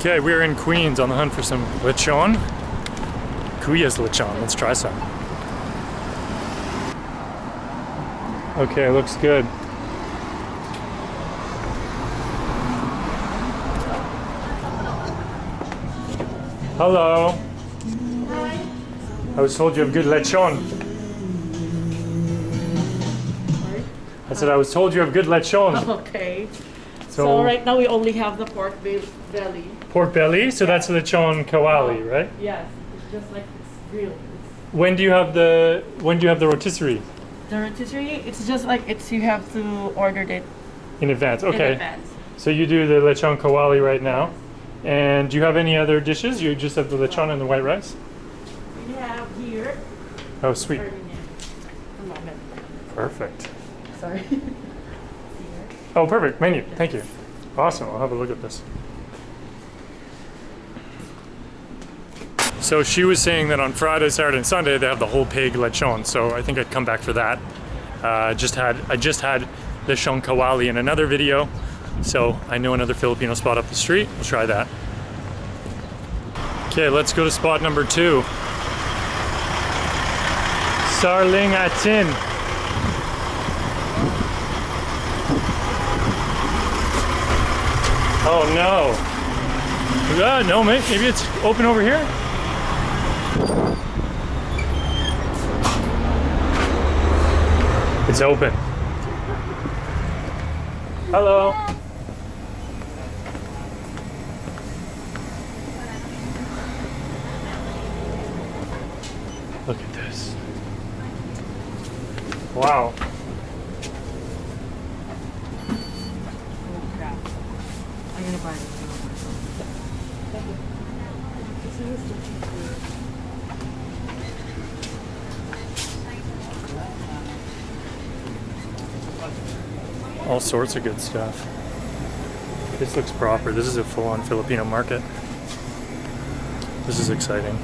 Okay, we're in Queens on the hunt for some lechon. Kuya's lechon. Let's try some. Okay, looks good. Hello. Hi. I was told you have good lechon. I said I was told you have good lechon. Okay. So right now we only have the pork belly. Pork belly, so that's lechon kawali, right? Yes, it's just like it's grilled. When do you have the rotisserie? The rotisserie, it's just like you have to order it In advance. Okay. in advance. So you do the lechon kawali right now. And do you have any other dishes? You just have the lechon and the white rice? We have here. Oh, sweet. A moment. Perfect. Sorry. Oh, perfect. Menu. Thank you. Awesome. I'll have a look at this. So she was saying that on Friday, Saturday, and Sunday they have the whole pig lechon. So I think I'd come back for that. I just had lechon kawali in another video. So I know another Filipino spot up the street. We'll try that. Okay, let's go to spot number 2. Sariling Atin. Oh no. No, maybe it's open over here? It's open. Hello. Look at this. Wow. I'm gonna buy it. All sorts of good stuff. This looks proper. This is a full-on Filipino market. This is exciting.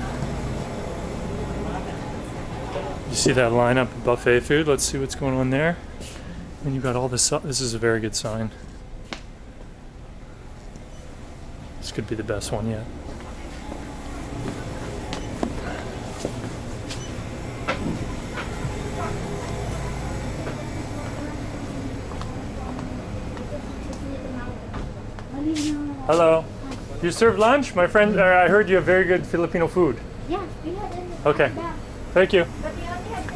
You see that lineup of buffet food? Let's see what's going on there. And you got all this. This is a very good sign. This could be the best one yet. Hello. You serve lunch? My friend, I heard you have very good Filipino food. Yeah, we had it. Okay. Thank you. But we only have to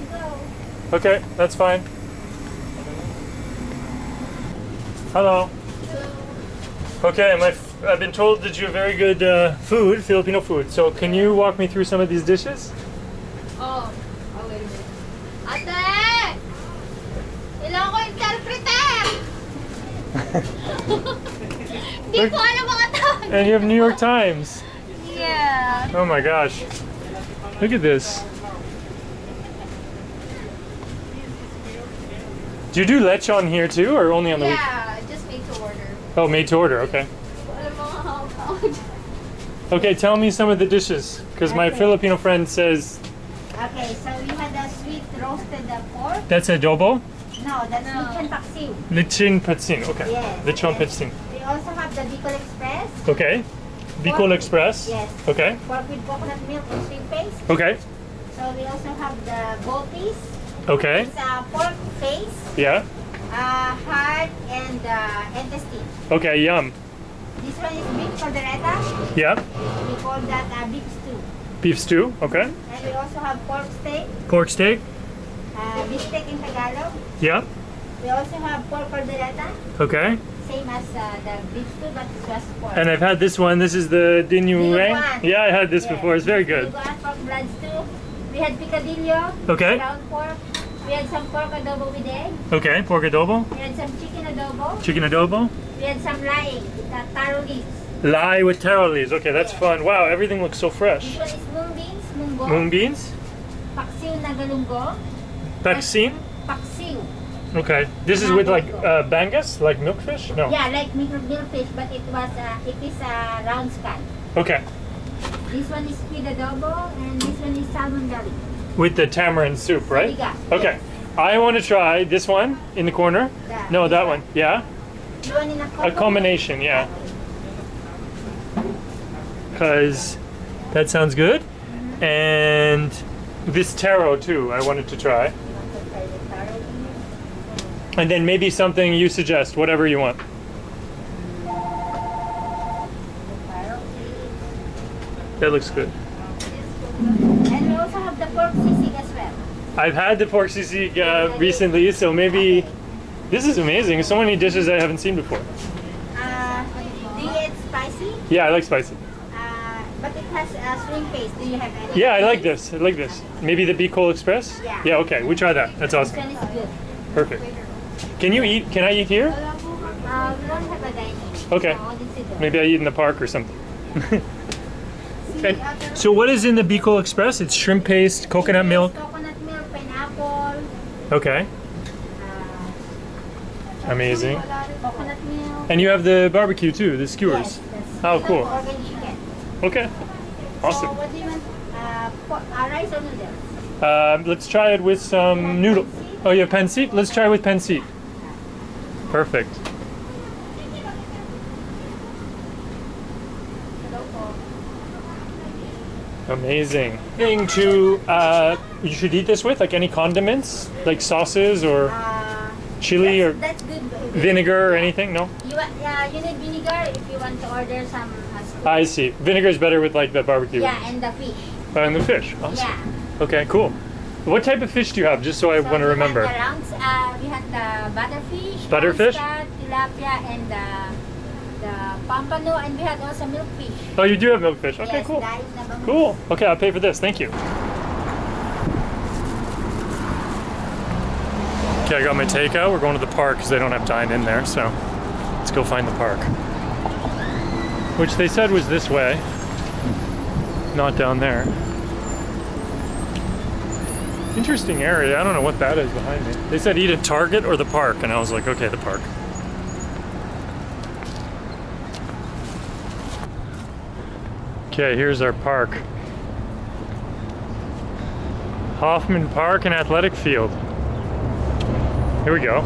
go. Okay, that's fine. Hello. Okay, I've been told that you have very good food, Filipino food. So can you walk me through some of these dishes? Oh, wait a minute. Ate! Kailangan ko interpreter! Di ko alam mga tawag. And you have New York Times. Yeah. Oh my gosh. Look at this. Do you do lechon here too, or only on the week? Yeah, just made to order. Oh, made to order, okay. Wala mga hawak. Okay, tell me some of the dishes, because my Okay. Filipino friend says Okay, so we had a sweet roasted pork. that's adobo? No, that's lechon paksiw. Lechon patsin, okay. Yes. Lechon Yes. patsin. We also have the Bicol Express. Okay. Bicol Express? Yes. Okay. Pork with coconut milk and shrimp paste. Okay. So we also have the Bopis. Okay. It's a pork face, Yeah. heart, and intestine. Okay, yum. This one is beef caldereta. Yeah. We call that beef stew. Beef stew, okay. And we also have pork steak, Pork steak? beef steak in Tagalog. Yeah. We also have pork caldereta, Okay. same as the beef stew, but it's just pork. And I've had this one. This is the dinuguan. Dinuguan. Yeah, I had this Yes. before. It's very good. We got pork blood stew. We had picadillo, Okay. ground pork. We had some pork adobo with egg. Okay, pork adobo. We had some chicken adobo. Chicken adobo. We had some laing, the taro leaves. Lye with taro leaves. Okay, that's Yes. fun. Wow, everything looks so This fresh. one is mung beans, munggo, Mung beans. paksiw na galunggong, Paksiw. paksiw. Okay. This is with like bangus, like milkfish? No. Yeah, like milkfish, but it is a round scad. Okay. This one is squid adobo, and this one is salmon belly. With the tamarind soup, right? Saliga. Okay. I want to try this one in the corner. No, that one. Yeah. The one in A combination, yeah. because that sounds good. And this taro too, I wanted to try. And then maybe something you suggest, whatever you want. That looks good. And we also have the pork sisig as well. I've had the pork sisig recently, so maybe this is amazing. So many dishes I haven't seen before. Do you eat spicy? Yeah, I like spicy. But it has shrimp paste. Do you have any? Yeah, I like this. I like this. Maybe the Bicol Express? Yeah. Yeah, okay. We try that. That's awesome. This one is good. Perfect. Can you eat? Can I eat here? We don't have a dining. Okay. So only sit down. Maybe I eat in the park or something. And so what is in the Bicol Express? It's shrimp paste, coconut milk. Coconut milk, pineapple. Okay. Amazing. Coconut milk. And you have the barbecue too, the skewers. Yes, that's Oh, cool. organ chicken. Okay. So Awesome. what do you want? Rice or noodles? Let's try it with some noodle. Oh, you have pancit? Let's try with pancit. Perfect. Amazing. Thing to you should eat this with, like any condiments, like sauces or chili or That's good. vinegar or anything? No? You need vinegar if you want to order some. I see. Vinegar is better with like the barbecue. Yeah, and the fish. And the fish. Awesome. Yeah. Okay, cool. What type of fish do you have, just so I want to remember? We had the butterfish. Butterfish? Scad, tilapia, and the pampano, and we had also milkfish. Oh, you do have milkfish. Okay, Yes, cool. that is the bangus. Cool. Okay, I'll pay for this. Thank you. Okay, I got my takeout. We're going to the park because they don't have dine in there, so let's go find the park. Which they said was this way, not down there. Interesting area. I don't know what that is behind me. They said eat at Target or the park, and I was like, okay, the park. Okay, here's our park. Hoffman Park and Athletic Field. Here we go.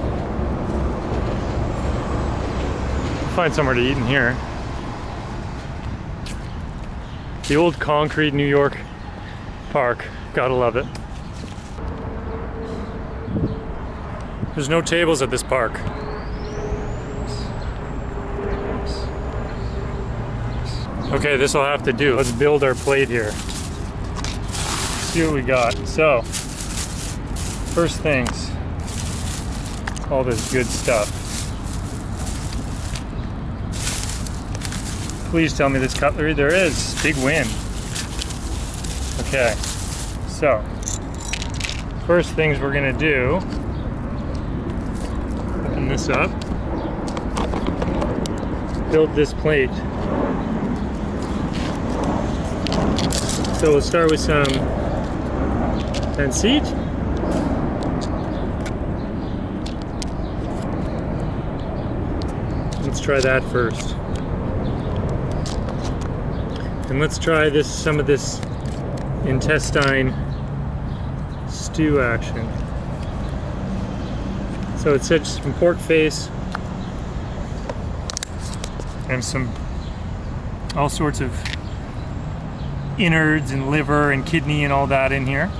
Find somewhere to eat in here. The old concrete New York park. Gotta love it. There's no tables at this park. Okay, this will have to do. Let's build our plate here. See what we got. So, first things, all this good stuff. Please tell me this cutlery. There is. Big win. Okay, so, first things we're gonna do, open this up, build this plate. So we'll start with some pancit. Let's try that first. And let's try this, some of this intestine stew action. So it's some pork face and some all sorts of innards and liver and kidney and all that in here.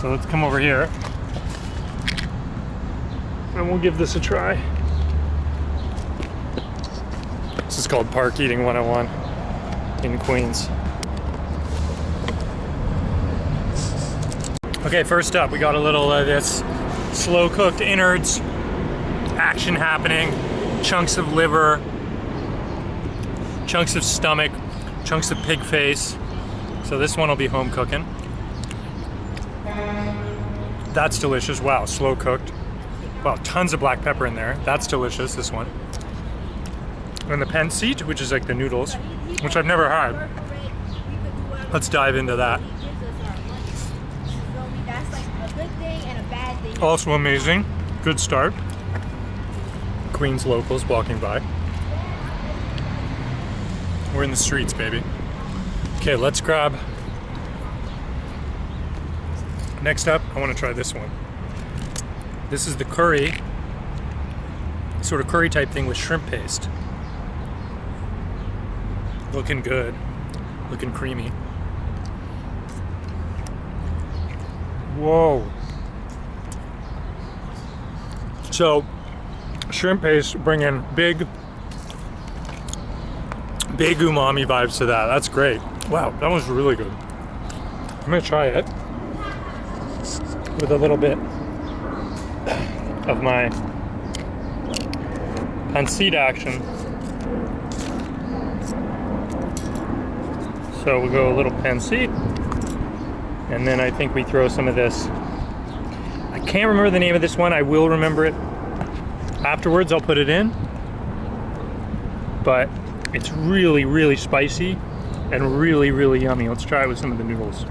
So let's come over here and we'll give this a try. This is called Park Eating 101 in Queens. Okay, first up we got a little of this slow cooked innards action happening, chunks of liver, chunks of stomach, chunks of pig face. So this one will be home cooking. That's delicious. Wow, slow cooked. Wow, tons of black pepper in there. That's delicious, this one. And the pancit, which is like the noodles, which I've never had. Let's dive into that. Also amazing. Good start. Queens locals walking by. We're in the streets, baby. Okay, let's grab. Next up, I want to try this one. This is the curry, sort of curry type thing with shrimp paste. Looking good. Looking creamy. Whoa. So, shrimp paste bringing big umami vibes to that. That's great. Wow, that was really good. I'm gonna try it with a little bit of my pancit action. So we'll go a little pancit, and then I think we throw some of this. I can't remember the name of this one. I will remember it afterwards. I'll put it in. But it's really, really spicy and really, really yummy. Let's try it with some of the noodles.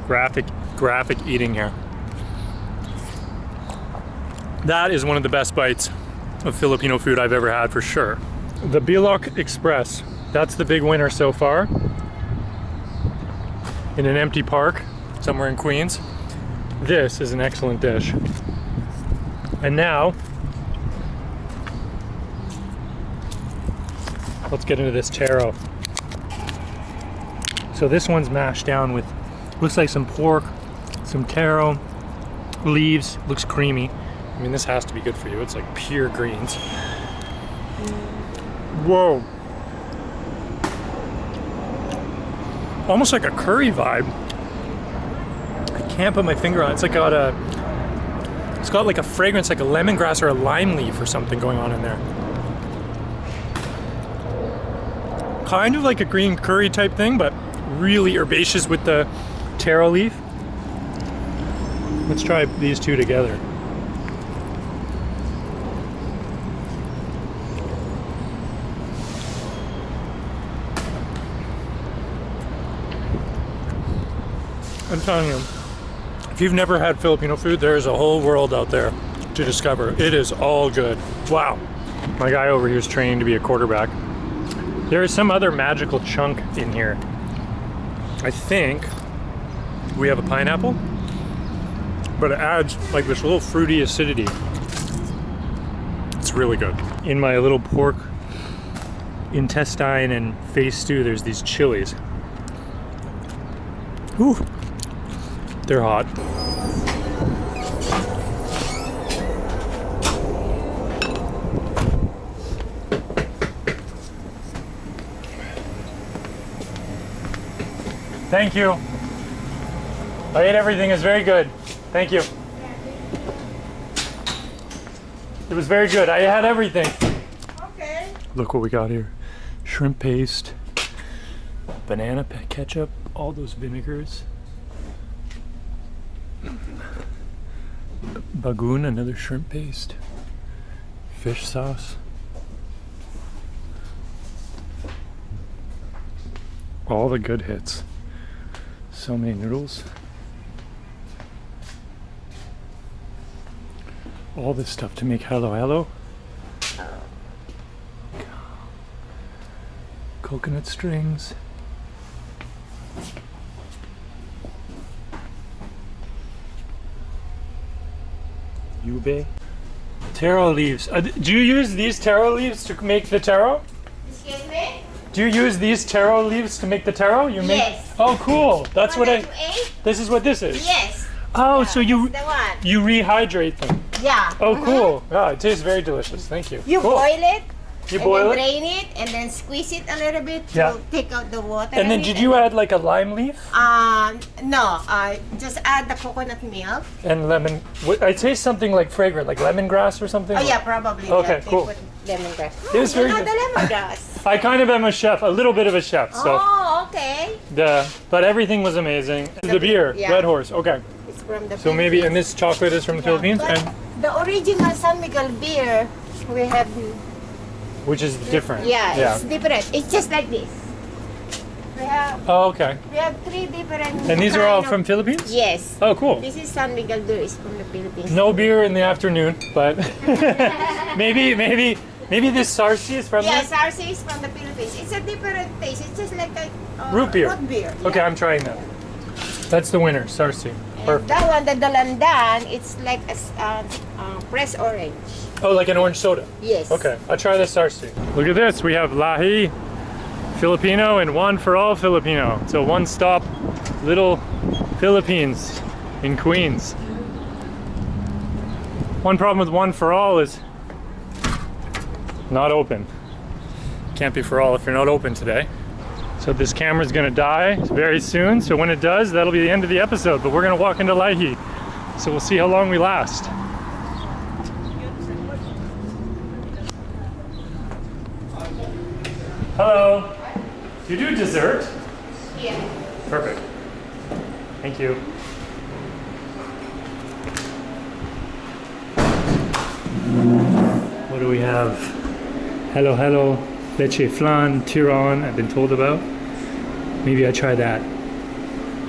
Graphic eating here. That is one of the best bites of Filipino food I've ever had, for sure. The Bicol Express. That's the big winner so far. In an empty park somewhere in Queens. This is an excellent dish. And now, let's get into this taro. So this one's mashed down with, looks like some pork, some taro, leaves, looks creamy. I mean, this has to be good for you. It's like pure greens. Whoa. Almost like a curry vibe. I can't put my finger on it. It's like it's got like a fragrance, like a lemongrass or a lime leaf or something going on in there. Kind of like a green curry type thing, but really herbaceous with the taro leaf. Let's try these two together. I'm telling you, if you've never had Filipino food, there's a whole world out there to discover. It is all good. Wow. My guy over here is training to be a quarterback. There is some other magical chunk in here. I think we have a pineapple, but it adds like this little fruity acidity. It's really good. In my little pork intestine and face stew, there's these chilies. Whew. They're hot. Thank you. I ate everything. It's very good. Thank you. It was very good. I had everything. Okay. Look what we got here. Shrimp paste, banana ketchup, all those vinegars. Bagoong, another shrimp paste, fish sauce, all the good hits. So many noodles, all this stuff to make hello. Coconut strings. Ube. Taro leaves. Do you use these taro leaves to make the taro? Excuse me? Do you use these taro leaves to make the taro? You make. Yes. Oh, cool. That's what Want to eat? This is what this is. Yes. Oh, Yeah, so you that's the one. you rehydrate them. Yeah. Oh, cool. Ah, it tastes very delicious. Thank you. You Cool. boil it. You and boil then it. drain it and then squeeze it a little bit to Yeah. take out the water. And then in did it. you add like a lime leaf No, just add the coconut milk. and lemon? I taste something like fragrant, like lemongrass or something. Oh yeah, probably. Okay, They cool. put lemongrass. It was very you know good. the lemongrass. I kind of am a chef, a little bit of a chef. So Oh, okay. but everything was amazing. The beer, Yeah. Red Horse. Okay. It's from the So maybe, Philippines. and this chocolate is from the Yeah, Philippines, but and the original San Miguel beer, we have. which is different. Yeah, it's different. It's just like this. We have Oh, okay. 3 different. And these are all kind from of- Philippines? Yes. Oh, cool. This is San Miguel beer. It's from the Philippines. No beer in the afternoon, but maybe this sarsi is from Yeah, there? sarsi is from the Philippines. It's a different taste. It's just like a Root beer. Root beer. Okay, yeah. I'm trying that. That's the winner, sarsi. And Perfect. that one, the dalandan, it's like a pressed orange. Oh, like an orange soda. Yes. Okay, I'll try the sarsi. Look at this, we have lahi, Filipino and one for all Filipino. It's a one-stop little Philippines in Queens. One problem with one for all is not open. Can't be for all if you're not open today. So this camera's gonna die very soon, so when it does, that'll be the end of the episode, but we're gonna walk into Laing. So we'll see how long we last. Hello. Do you do dessert? Yeah. Perfect. Thank you. What do we have? Hello, hello. Leche flan, terong, I've been told about. Maybe I try that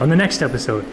on the next episode.